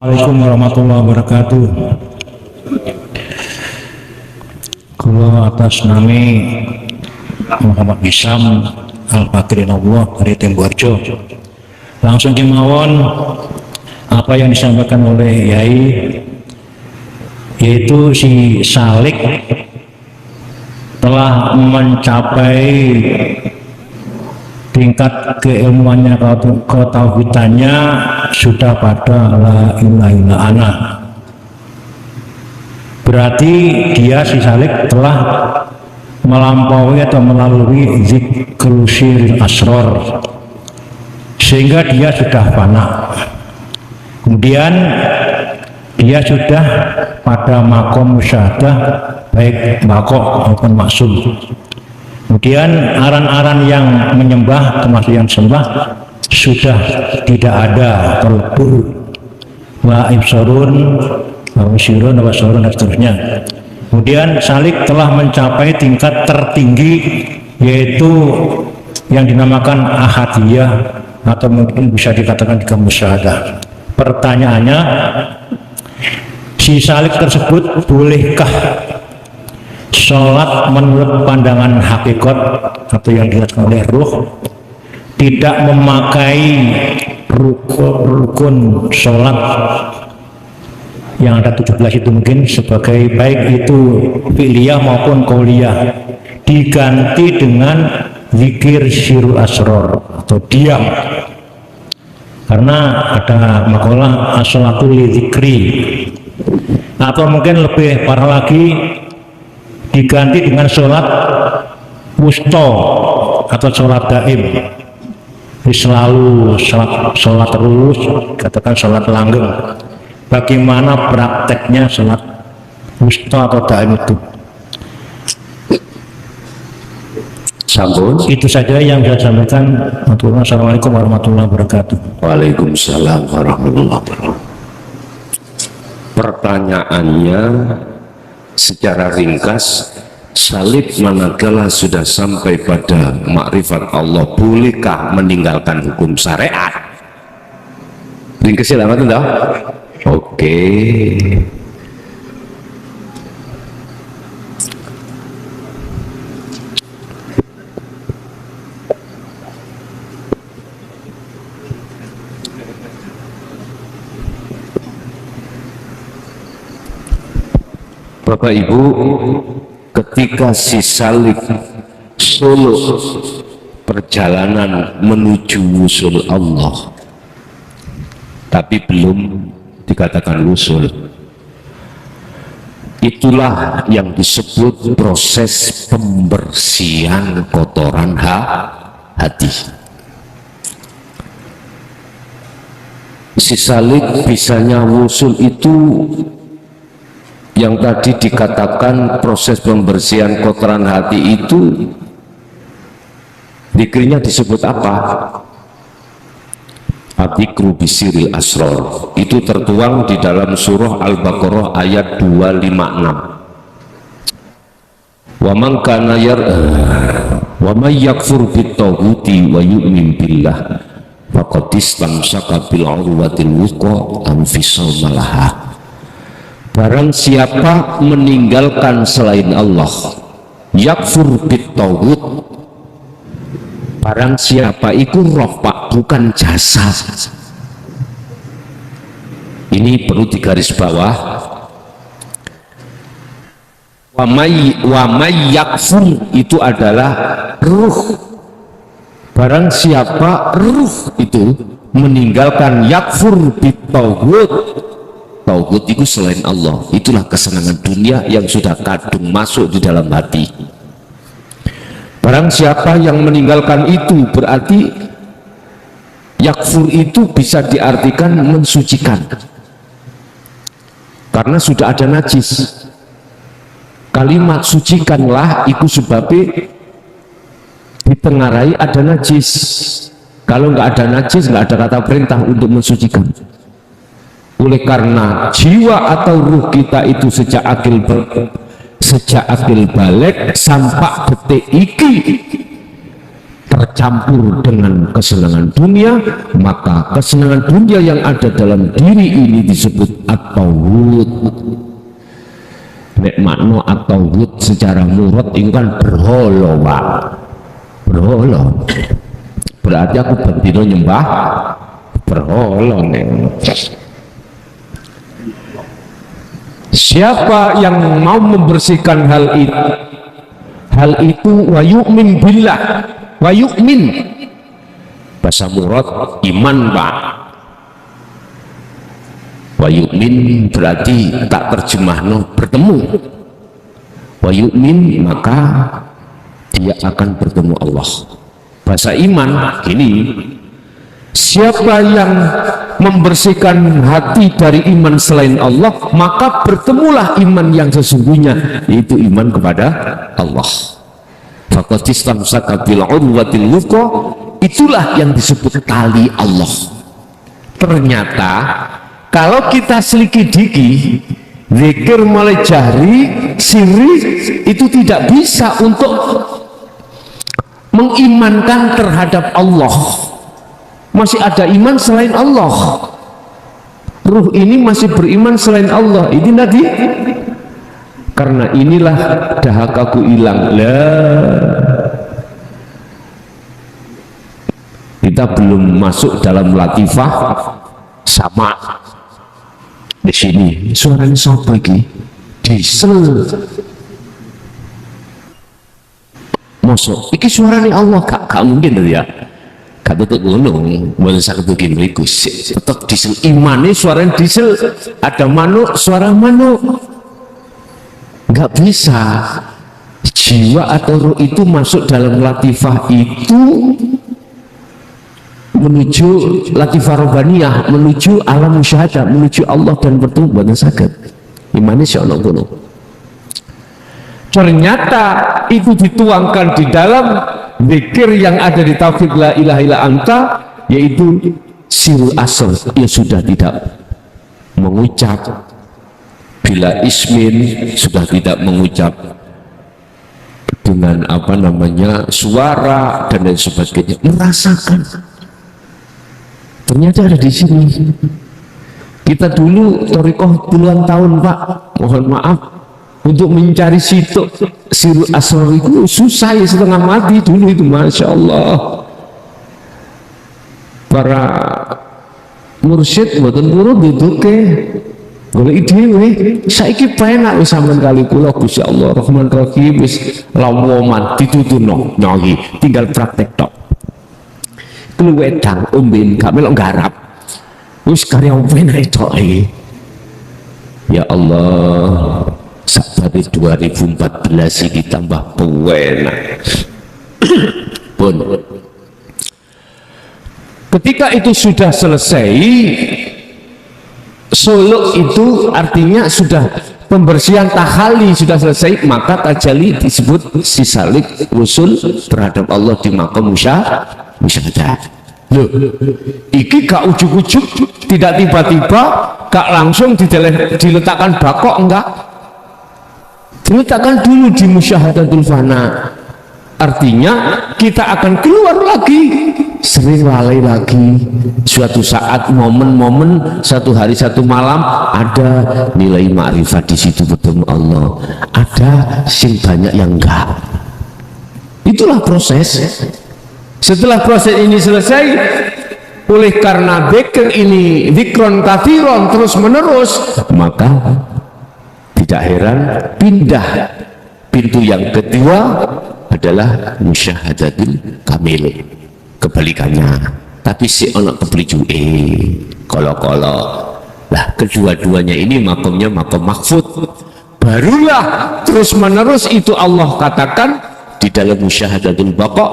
Assalamualaikum warahmatullahi wabarakatuh. Kula atas nami Muhammad Hisam Al-Fakirinallah dari Timbuarjo. Langsung kemawon apa yang disampaikan oleh Yai, yaitu si Salik telah mencapai tingkat keilmuannya, ketauhidannya sudah pada la ilaha illallah. Berarti dia si Salik telah melampaui atau melalui zikrul syiril asror, sehingga dia sudah fana. Kemudian dia sudah pada makom musyahadah, baik makok maupun maksum. Kemudian aran-aran yang menyembah termasuk yang sembah sudah tidak ada, terlebur wa ibsarun wa usirun wa surun dan seterusnya. Kemudian Salik telah mencapai tingkat tertinggi, yaitu yang dinamakan ahadiyah atau mungkin bisa dikatakan juga musyahadah. Pertanyaannya, si Salik tersebut bolehkah sholat menurut pandangan hakikat atau yang dilihat oleh ruh, tidak memakai rukun sholat yang ada 17 itu mungkin sebagai baik itu fi'liyah maupun qauliyah, diganti dengan zikir syirul asror atau diam, karena ada makalah as-sholatu li dzikri, atau mungkin lebih parah lagi diganti dengan sholat wusto atau sholat daim. Jadi selalu sholat terus, katakan sholat langgeng. Bagaimana prakteknya sholat wusto atau daim itu? Sampun. Itu saja yang saya sampaikan. Assalamualaikum warahmatullahi wabarakatuh. Waalaikumsalam warahmatullahi wabarakatuh. Pertanyaannya secara ringkas, Salik manakala sudah sampai pada makrifat Allah, bolehkah meninggalkan hukum syariat? Ringkasnya lama tuh dah? Oke. Bapak Ibu, ketika si Salik solo perjalanan menuju wusul Allah, tapi belum dikatakan wusul, itulah yang disebut proses pembersihan kotoran hati. Si Salik bisanya wusul itu yang tadi dikatakan proses pembersihan kotoran hati itu, zikirnya disebut apa? Adzikru bisiril asror. Itu tertuang di dalam surah Al-Baqarah ayat 256. Wa man kana wa may yakfur bit-taghuti wa yu'min billah faqad istamsaka bil 'urwatil wuthqa anfisal malaha. Barang siapa meninggalkan selain Allah, yakfur bit-taghut, barang siapa itu roh pak, bukan jasa. Ini perlu digaris bawah. Wa may yakfur itu adalah ruh. Barang siapa ruh itu meninggalkan yakfur bit-taghut, tauhid itu selain Allah, itulah kesenangan dunia yang sudah kadung masuk di dalam hati. Barang siapa yang meninggalkan itu, berarti yakfur itu bisa diartikan mensucikan, karena sudah ada najis. Kalimat sucikanlah itu sebabnya ditengarai ada najis. Kalau nggak ada najis, nggak ada kata perintah untuk mensucikan. Oleh karena jiwa atau ruh kita itu sejak akil balik sampai detik iki tercampur dengan kesenangan dunia, maka kesenangan dunia yang ada dalam diri ini disebut at-tauhid. Nek makna at-tauhid secara murad itu kan berhala, Pak. Berhala. Berarti aku bendino nyembah berhala nek. Siapa yang mau membersihkan hal itu wa yu'min billah, wa yu'min bahasa murad iman, Pak. Wa yu'min berarti tak terjemahno bertemu. Wa yu'min maka dia akan bertemu Allah. Bahasa iman ini, siapa yang membersihkan hati dari iman selain Allah, maka bertemulah iman yang sesungguhnya, yaitu iman kepada Allah. Faqad istamsaka bil urwatil wuthqa, itulah yang disebut tali Allah. Ternyata kalau kita selidiki zikir mulai jahri, sirri, itu tidak bisa untuk mengimankan terhadap Allah. Masih ada iman selain Allah. Ruh ini masih beriman selain Allah. Ini tadi. Karena inilah dahakaku hilang. Kita belum masuk dalam latifah sama. Di sini suaranya siapa lagi? Diesel. Masuk. Iki suaranya Allah, gak mungkin ya. Gak tutup gunung, boleh sakit begini berikus. Tetap diesel imane suaranya diesel. Ada manuk, suara manuk. Gak bisa. Jiwa atau roh itu masuk dalam latifah itu menuju latifah robbaniyah, menuju alam musyahadah, menuju Allah dan bertemu buatan sakit. Imane sya'Allah gunung. Ternyata itu dituangkan di dalam zikir yang ada di tauhid la ilaha illa anta, yaitu sirul asr, ya sudah tidak mengucap, bila ismin sudah tidak mengucap dengan apa namanya suara dan lain sebagainya, merasakan. Ternyata ada di sini. Kita dulu thariqah puluhan tahun, Pak, mohon maaf, untuk mencari situ sirul asrar itu susah ya, setengah mati dulu itu, Masya Allah. Para mursyid mboten purun duduke golek dhewe. Saiki penak wis sampean kali kula Gusti Allah Rahman Rahim wis lawoman ditutuno nyai, tinggal praktek tok. Kluwedang omben gak melok garap. Wis karya penak tok iki. Ya Allah, sampai 2014 ini tambah penak. Pun ketika itu sudah selesai, suluk itu artinya sudah pembersihan tahali sudah selesai, maka tajalli disebut sisalik usul terhadap Allah di maqam musyahadah. Loh, iki gak ujuk-ujuk, tidak tiba-tiba, gak langsung diletakkan bakok, enggak. Diletakkan dulu di musyahadatul fana. Artinya kita akan keluar lagi, sering lalai lagi. Suatu saat, momen-momen, satu hari satu malam, ada nilai ma'rifat di situ bertemu Allah. Ada sing banyak yang enggak. Itulah proses. Setelah proses ini selesai, oleh karena dzikir ini dzikron katsiron terus menerus, maka tidak heran pindah pintu yang kedua adalah musyahadatul kamil, kebalikannya. Tapi si anak keblijuke kolo-kolo lah, kedua-duanya ini makomnya makom mahfud. Barulah terus menerus itu Allah katakan di dalam musyahadatul baqa,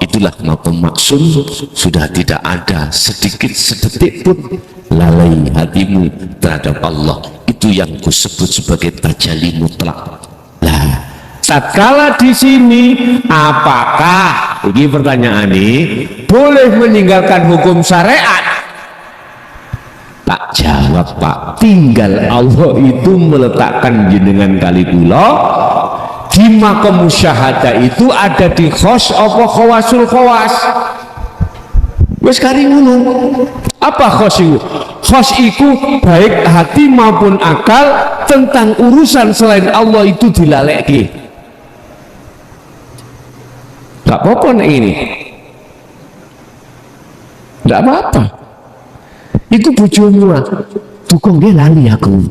itulah makom maksum, sudah tidak ada sedikit sedetik pun lalai hatimu terhadap Allah. Itu yang kusebut sebagai tajalli mutlak. Lah, tatkala di sini, apakah ini pertanyaan ini boleh meninggalkan hukum syariat? Tak jawab, Pak. Tinggal Allah itu meletakkan jenengan kali kula di makom musyahadah itu ada di khos apa khawasul khawas. Wes kari ngono. Apa khos itu? Khos itu baik hati maupun akal tentang urusan selain Allah itu dilaleki. Gak apa-apa nek ini. Gak apa-apa. Itu bojomu. Tukang dia lali aku.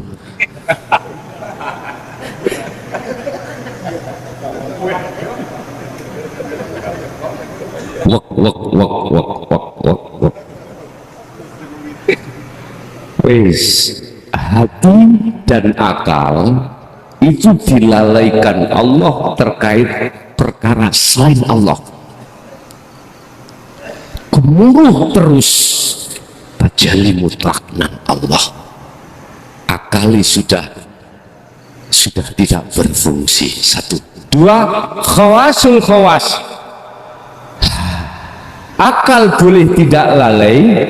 Wak. Wis, hati dan akal itu dilalaikan Allah terkait perkara selain Allah. Gemuruh terus tajalli mutlak nang Allah. Akali sudah tidak berfungsi. 1, 2 khawasul khawas. Akal boleh tidak lalai,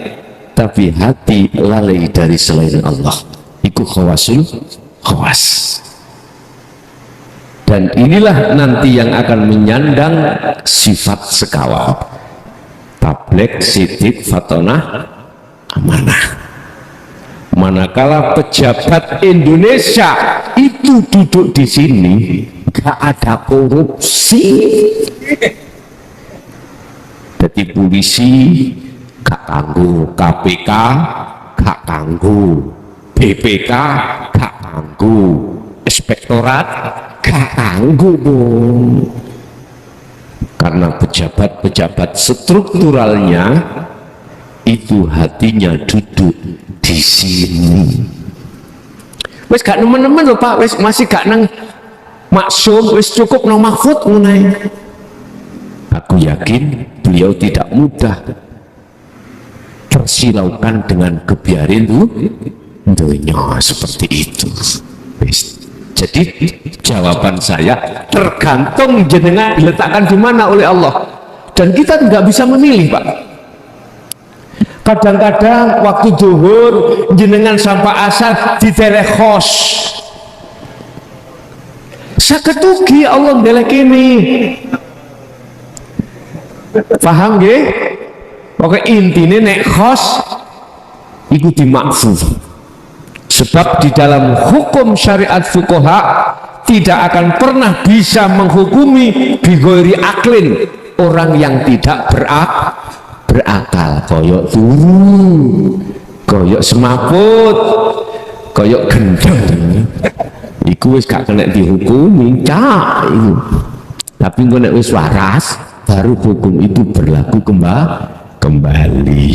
tapi hati lalai dari selain Allah. Iku khawasul khawas. Dan inilah nanti yang akan menyandang sifat sekawan. Tablek, sidik, fatonah, amanah. Manakala pejabat Indonesia itu duduk di sini, gak ada korupsi. Jadi polisi gak kanggo, KPK gak kanggo, BPK gak kanggo, inspektorat gak kanggo. Karena pejabat-pejabat strukturalnya itu hatinya duduk di sini. Wes gak nemen-nemen lho Pak, wes masih gak nang maksum, wes cukup nang mahfud mengenai. Aku yakin beliau tidak mudah tersilaukan dengan kebiarin dunia seperti itu. Jadi jawaban saya tergantung jenengan diletakkan di mana oleh Allah, dan kita nggak bisa memilih Pak. Kadang-kadang waktu zuhur jenengan sampai asar di derek khos. Saketugi Allah ndelek ini. Paham nggih? Pokoknya intinya nek khos iku dimaksud. Sebab di dalam hukum syariat fuqaha tidak akan pernah bisa menghukumi bighairi aklin orang yang tidak berakal, koyok turu, koyok semaput, koyok gendeng. Iku wis gak kena dihukumi, cak itu. Tapi gue nek wis waras baru hukum itu berlaku kembali.